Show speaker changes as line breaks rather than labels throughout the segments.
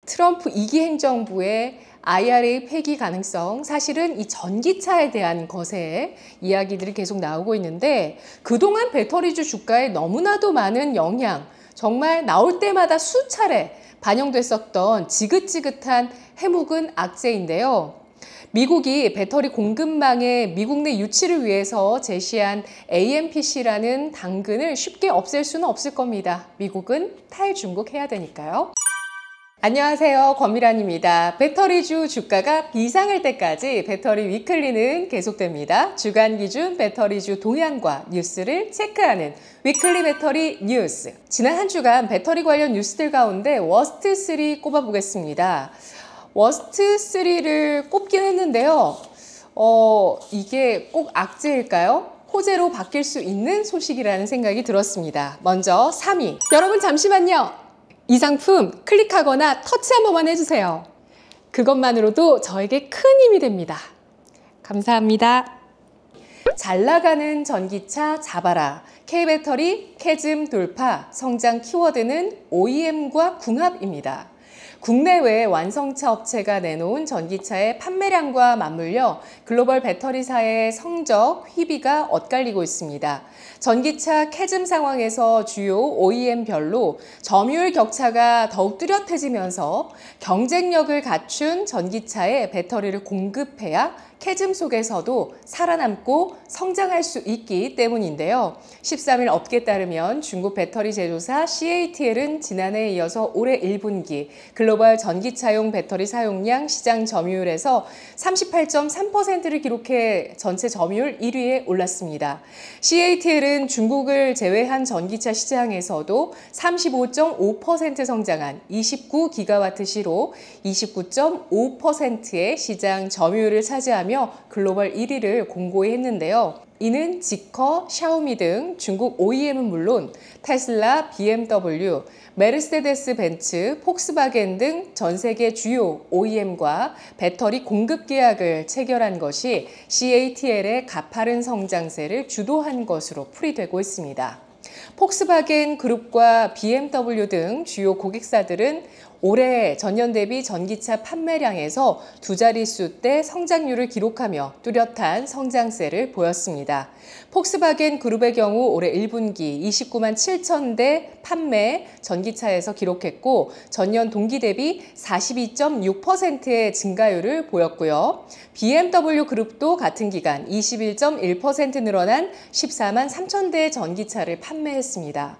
트럼프 2기 행정부의 IRA 폐기 가능성, 사실은 이 전기차에 대한 것에 이야기들이 계속 나오고 있는데 그동안 배터리주 주가에 너무나도 많은 영향, 정말 나올 때마다 수차례 반영됐었던 지긋지긋한 해묵은 악재인데요. 미국이 배터리 공급망의 미국 내 유치를 위해서 제시한 AMPC라는 당근을 쉽게 없앨 수는 없을 겁니다. 미국은 탈중국해야 되니까요. 안녕하세요, 권미란입니다. 배터리주 주가가 비상할 때까지 배터리 위클리는 계속됩니다. 주간 기준 배터리주 동향과 뉴스를 체크하는 위클리 배터리 뉴스. 지난 한 주간 배터리 관련 뉴스들 가운데 워스트 3 꼽아보겠습니다. 워스트 3를 꼽긴 했는데요. 이게 꼭 악재일까요? 호재로 바뀔 수 있는 소식이라는 생각이 들었습니다. 먼저 3위. 여러분 잠시만요. 이 상품 클릭하거나 터치 한 번만 해주세요. 그것만으로도 저에게 큰 힘이 됩니다. 감사합니다. 잘 나가는 전기차 잡아라. K배터리 캐즘 돌파. 성장 키워드는 OEM과 궁합입니다. 국내외 완성차 업체가 내놓은 전기차의 판매량과 맞물려 글로벌 배터리사의 성적 희비가 엇갈리고 있습니다. 전기차 캐즘 상황에서 주요 OEM별로 점유율 격차가 더욱 뚜렷해지면서 경쟁력을 갖춘 전기차에 배터리를 공급해야 캐즘 속에서도 살아남고 성장할 수 있기 때문인데요. 13일 업계에 따르면 중국 배터리 제조사 CATL은 지난해에 이어서 올해 1분기 글로벌 전기차용 배터리 사용량 시장 점유율에서 38.3%를 기록해 전체 점유율 1위에 올랐습니다. CATL은 중국을 제외한 전기차 시장에서도 35.5% 성장한 29기가와트시로 29.5%의 시장 점유율을 차지하며 글로벌 1위를 공고히 했는데요. 이는 지커, 샤오미 등 중국 OEM은 물론 테슬라, BMW, 메르세데스 벤츠, 폭스바겐 등 전 세계 주요 OEM과 배터리 공급 계약을 체결한 것이 CATL의 가파른 성장세를 주도한 것으로 풀이되고 있습니다. 폭스바겐 그룹과 BMW 등 주요 고객사들은 올해 전년 대비 전기차 판매량에서 두 자릿수대 성장률을 기록하며 뚜렷한 성장세를 보였습니다. 폭스바겐 그룹의 경우 올해 1분기 29만 7천 대 판매 전기차에서 기록했고 전년 동기 대비 42.6%의 증가율을 보였고요. BMW 그룹도 같은 기간 21.1% 늘어난 14만 3천 대의 전기차를 판매했습니다.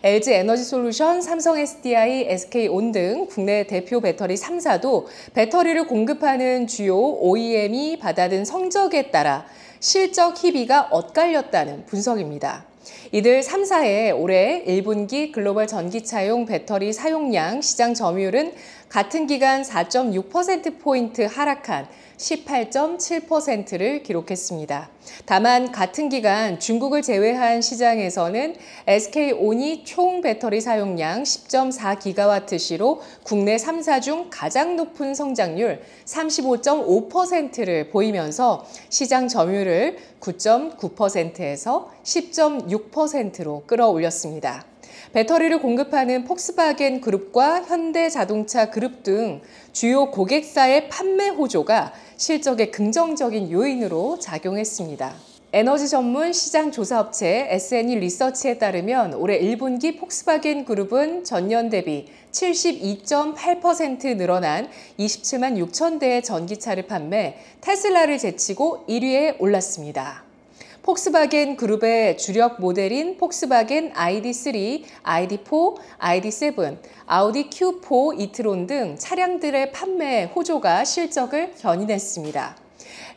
LG 에너지솔루션, 삼성 SDI, SK온 등 국내 대표 배터리 3사도 배터리를 공급하는 주요 OEM이 받아든 성적에 따라 실적 희비가 엇갈렸다는 분석입니다. 이들 3사의 올해 1분기 글로벌 전기차용 배터리 사용량 시장 점유율은 같은 기간 4.6%포인트 하락한 18.7%를 기록했습니다. 다만 같은 기간 중국을 제외한 시장에서는 SK온이 총 배터리 사용량 10.4기가와트시로 국내 3사 중 가장 높은 성장률 35.5%를 보이면서 시장 점유율을 9.9%에서 10.6%로 끌어올렸습니다. 배터리를 공급하는 폭스바겐 그룹과 현대자동차 그룹 등 주요 고객사의 판매 호조가 실적의 긍정적인 요인으로 작용했습니다. 에너지 전문 시장 조사업체 S&E 리서치에 따르면 올해 1분기 폭스바겐 그룹은 전년 대비 72.8% 늘어난 27만 6천 대의 전기차를 판매, 테슬라를 제치고 1위에 올랐습니다. 폭스바겐 그룹의 주력 모델인 폭스바겐 ID3, ID4, ID7, 아우디 Q4 이트론 등 차량들의 판매 호조가 실적을 견인했습니다.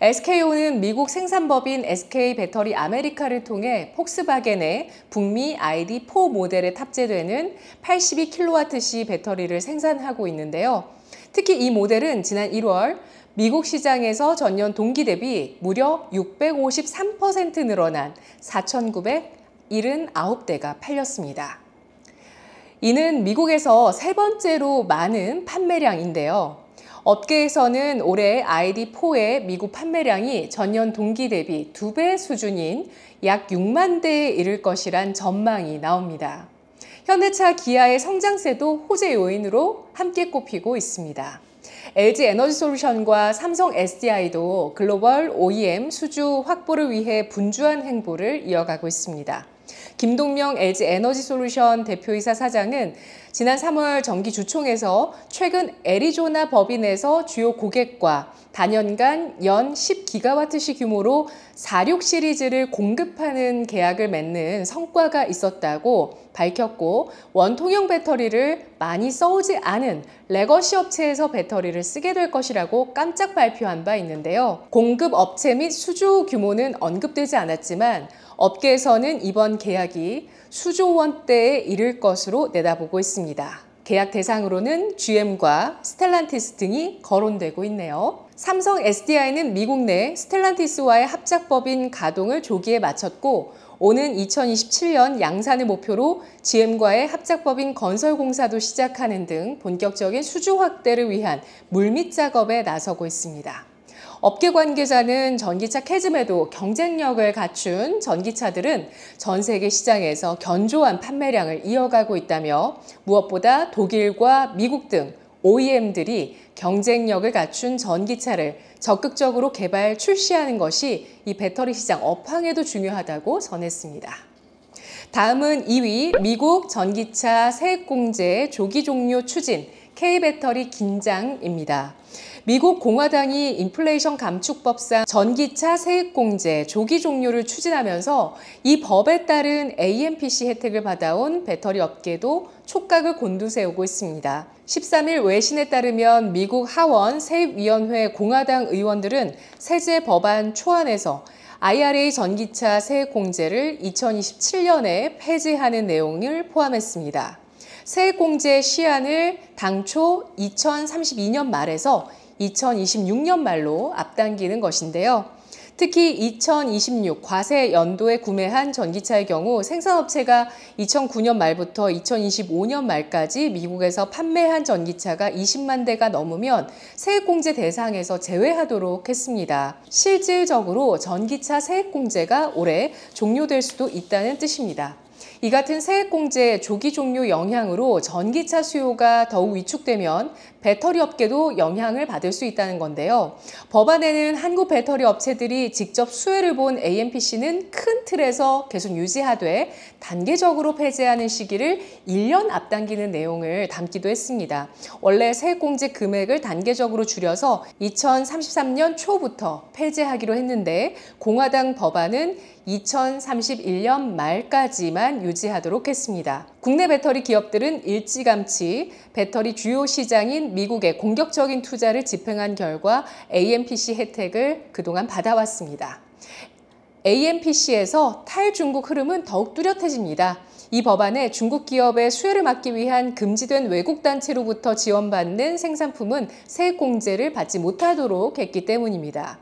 SK온은 미국 생산법인 SK 배터리 아메리카를 통해 폭스바겐의 북미 ID4 모델에 탑재되는 82kWh 배터리를 생산하고 있는데요. 특히 이 모델은 지난 1월 미국 시장에서 전년 동기 대비 무려 653% 늘어난 4,979대가 팔렸습니다. 이는 미국에서 세 번째로 많은 판매량인데요. 업계에서는 올해 ID4의 미국 판매량이 전년 동기 대비 2배 수준인 약 6만 대에 이를 것이란 전망이 나옵니다. 현대차, 기아의 성장세도 호재 요인으로 함께 꼽히고 있습니다. LG 에너지솔루션과 삼성 SDI도 글로벌 OEM 수주 확보를 위해 분주한 행보를 이어가고 있습니다. 김동명 LG 에너지솔루션 대표이사 사장은 지난 3월 정기주총에서 최근 애리조나 법인에서 주요 고객과 단연간 연 10기가와트시 규모로 46 시리즈를 공급하는 계약을 맺는 성과가 있었다고 밝혔고, 원통형 배터리를 많이 써오지 않은 레거시 업체에서 배터리를 쓰게 될 것이라고 깜짝 발표한 바 있는데요. 공급 업체 및 수주 규모는 언급되지 않았지만 업계에서는 이번 계약이 수조 원대에 이를 것으로 내다보고 있습니다. 계약 대상으로는 GM과 스텔란티스 등이 거론되고 있네요. 삼성 SDI는 미국 내 스텔란티스와의 합작법인 가동을 조기에 마쳤고, 오는 2027년 양산을 목표로 GM과의 합작법인 건설공사도 시작하는 등 본격적인 수주 확대를 위한 물밑 작업에 나서고 있습니다. 업계 관계자는 전기차 캐즘에도 경쟁력을 갖춘 전기차들은 전 세계 시장에서 견조한 판매량을 이어가고 있다며, 무엇보다 독일과 미국 등 OEM들이 경쟁력을 갖춘 전기차를 적극적으로 개발 출시하는 것이 이 배터리 시장 업황에도 중요하다고 전했습니다. 다음은 2위 미국 전기차 세액공제 조기 종료 추진, K배터리 긴장입니다. 미국 공화당이 인플레이션 감축법상 전기차 세액공제 조기 종료를 추진하면서 이 법에 따른 AMPC 혜택을 받아온 배터리 업계도 촉각을 곤두세우고 있습니다. 13일 외신에 따르면 미국 하원 세입위원회 공화당 의원들은 세제 법안 초안에서 IRA 전기차 세액공제를 2027년에 폐지하는 내용을 포함했습니다. 세액공제 시한을 당초 2032년 말에서 2026년 말로 앞당기는 것인데요. 특히 2026 과세 연도에 구매한 전기차의 경우 생산업체가 2009년 말부터 2025년 말까지 미국에서 판매한 전기차가 20만 대가 넘으면 세액공제 대상에서 제외하도록 했습니다. 실질적으로 전기차 세액공제가 올해 종료될 수도 있다는 뜻입니다. 이 같은 세액공제 조기 종료 영향으로 전기차 수요가 더욱 위축되면 배터리 업계도 영향을 받을 수 있다는 건데요. 법안에는 한국 배터리 업체들이 직접 수혜를 본 AMPC는 큰 틀에서 계속 유지하되 단계적으로 폐지하는 시기를 1년 앞당기는 내용을 담기도 했습니다. 원래 세액공제 금액을 단계적으로 줄여서 2033년 초부터 폐지하기로 했는데, 공화당 법안은 2031년 말까지만 유지하도록 했습니다. 국내 배터리 기업들은 일찌감치 배터리 주요 시장인 미국에 공격적인 투자를 집행한 결과 AMPC 혜택을 그동안 받아왔습니다. AMPC에서 탈중국 흐름은 더욱 뚜렷해집니다. 이 법안에 중국 기업의 수혜를 막기 위한 금지된 외국 단체로부터 지원받는 생산품은 세액공제를 받지 못하도록 했기 때문입니다.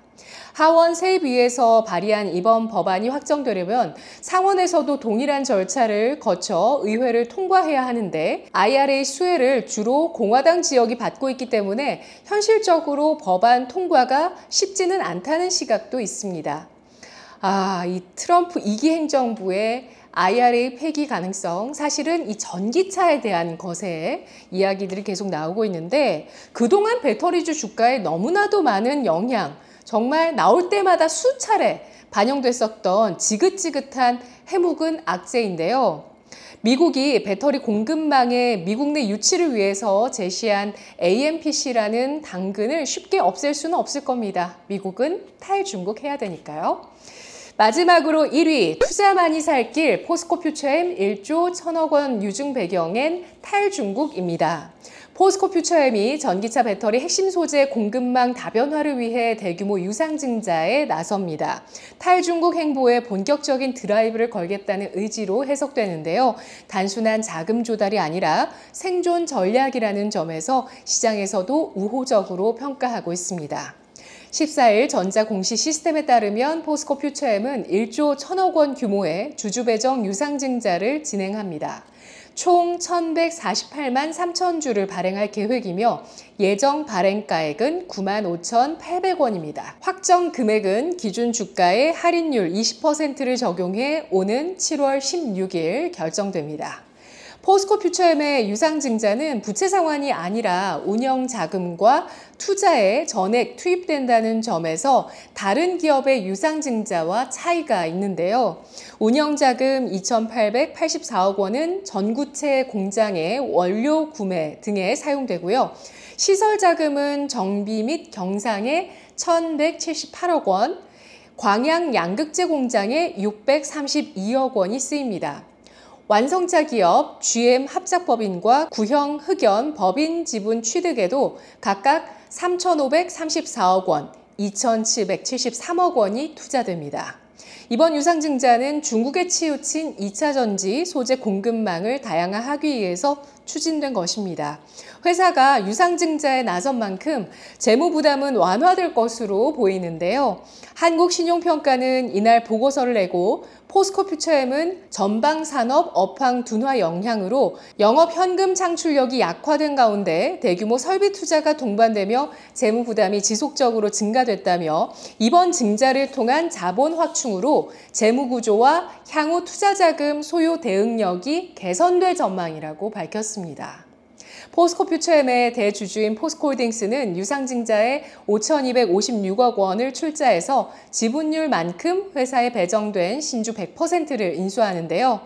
하원 세입위에서 발의한 이번 법안이 확정되려면 상원에서도 동일한 절차를 거쳐 의회를 통과해야 하는데, IRA 수혜를 주로 공화당 지역이 받고 있기 때문에 현실적으로 법안 통과가 쉽지는 않다는 시각도 있습니다. 이 트럼프 2기 행정부의 IRA 폐기 가능성, 사실은 이 전기차에 대한 것에 이야기들이 계속 나오고 있는데, 그동안 배터리주 주가에 너무나도 많은 영향, 정말 나올 때마다 수차례 반영됐었던 지긋지긋한 해묵은 악재인데요. 미국이 배터리 공급망의 미국 내 유치를 위해서 제시한 AMPC라는 당근을 쉽게 없앨 수는 없을 겁니다. 미국은 탈중국해야 되니까요. 마지막으로 1위, 투자 많이 살 길, 포스코 퓨처엠 1조 1,000억 원 유증 배경엔 탈중국입니다. 포스코 퓨처엠이 전기차 배터리 핵심 소재 공급망 다변화를 위해 대규모 유상증자에 나섭니다. 탈중국 행보에 본격적인 드라이브를 걸겠다는 의지로 해석되는데요. 단순한 자금 조달이 아니라 생존 전략이라는 점에서 시장에서도 우호적으로 평가하고 있습니다. 14일 전자 공시 시스템에 따르면 포스코 퓨처엠은 1조 1,000억 원 규모의 주주 배정 유상증자를 진행합니다. 총 1,148만 3천 주를 발행할 계획이며 예정 발행가액은 95,800원입니다. 확정 금액은 기준 주가의 할인율 20%를 적용해 오는 7월 16일 결정됩니다. 포스코 퓨처엠의 유상증자는 부채 상환이 아니라 운영 자금과 투자에 전액 투입된다는 점에서 다른 기업의 유상증자와 차이가 있는데요. 운영 자금 2,884억 원은 전구체 공장의 원료 구매 등에 사용되고요. 시설 자금은 정비 및 경상에 1,178억 원, 광양 양극재 공장에 632억 원이 쓰입니다. 완성차 기업 GM 합작법인과 구형 흑연 법인 지분 취득에도 각각 3,534억 원, 2,773억 원이 투자됩니다. 이번 유상증자는 중국에 치우친 2차 전지 소재 공급망을 다양화하기 위해서 추진된 것입니다. 회사가 유상증자에 나선 만큼 재무 부담은 완화될 것으로 보이는데요. 한국신용평가는 이날 보고서를 내고 포스코 퓨처엠은 전방 산업 업황 둔화 영향으로 영업 현금 창출력이 약화된 가운데 대규모 설비 투자가 동반되며 재무 부담이 지속적으로 증가됐다며 이번 증자를 통한 자본 확충으로 재무 구조와 향후 투자 자금 소요 대응력이 개선될 전망이라고 밝혔습니다. 포스코 퓨처엠의 대주주인 포스코홀딩스는 유상증자에 5,256억 원을 출자해서 지분율만큼 회사에 배정된 신주 100%를 인수하는데요.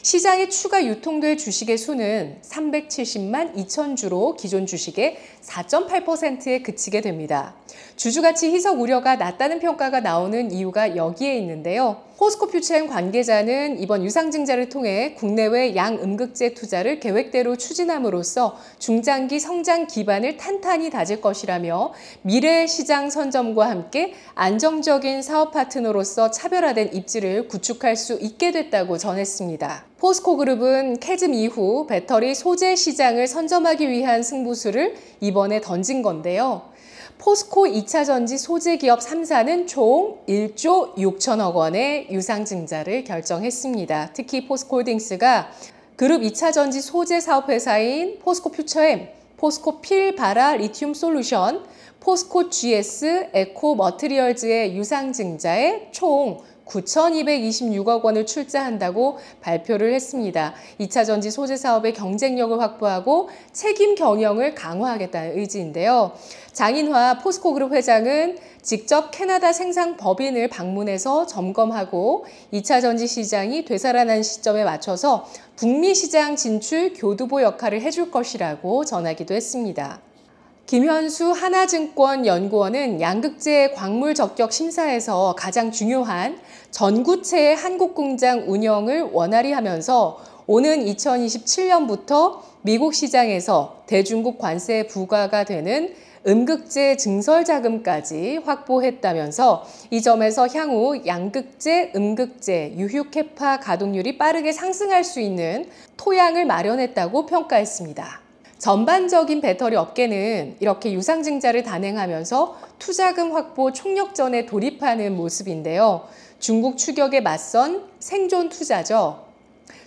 시장에 추가 유통될 주식의 수는 370만 2천 주로 기존 주식의 4.8%에 그치게 됩니다. 주주가치 희석 우려가 낮다는 평가가 나오는 이유가 여기에 있는데요. 포스코 퓨처엠 관계자는 이번 유상증자를 통해 국내외 양음극재 투자를 계획대로 추진함으로써 중장기 성장 기반을 탄탄히 다질 것이라며 미래 시장 선점과 함께 안정적인 사업 파트너로서 차별화된 입지를 구축할 수 있게 됐다고 전했습니다. 포스코 그룹은 캐즘 이후 배터리 소재 시장을 선점하기 위한 승부수를 이번에 던진 건데요. 포스코 2차 전지 소재 기업 3사는 총 1조 6천억 원의 유상증자를 결정했습니다. 특히 포스코홀딩스가 그룹 2차 전지 소재 사업 회사인 포스코 퓨처엠, 포스코 필바라 리튬 솔루션, 포스코 GS 에코 머트리얼즈의 유상증자에 총 9,226억 원을 출자한다고 발표를 했습니다. 2차 전지 소재 사업의 경쟁력을 확보하고 책임 경영을 강화하겠다는 의지인데요. 장인화 포스코그룹 회장은 직접 캐나다 생산 법인을 방문해서 점검하고 2차 전지 시장이 되살아난 시점에 맞춰서 북미 시장 진출 교두보 역할을 해줄 것이라고 전하기도 했습니다. 김현수 하나증권 연구원은 양극재 광물 적격 심사에서 가장 중요한 전구체의 한국 공장 운영을 원활히 하면서 오는 2027년부터 미국 시장에서 대중국 관세 부과가 되는 음극재 증설 자금까지 확보했다면서 이 점에서 향후 양극재, 음극재, 유휴 캐파 가동률이 빠르게 상승할 수 있는 토양을 마련했다고 평가했습니다. 전반적인 배터리 업계는 이렇게 유상증자를 단행하면서 투자금 확보 총력전에 돌입하는 모습인데요. 중국 추격에 맞선 생존 투자죠.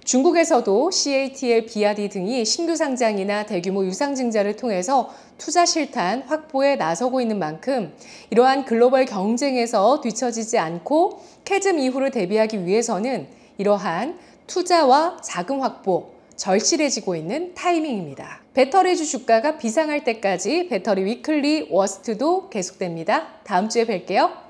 중국에서도 CATL, 비아디 등이 신규 상장이나 대규모 유상증자를 통해서 투자 실탄 확보에 나서고 있는 만큼 이러한 글로벌 경쟁에서 뒤처지지 않고 캐즘 이후를 대비하기 위해서는 이러한 투자와 자금 확보, 절실해지고 있는 타이밍입니다. 배터리주 주가가 비상할 때까지 배터리 위클리 워스트도 계속됩니다. 다음 주에 뵐게요.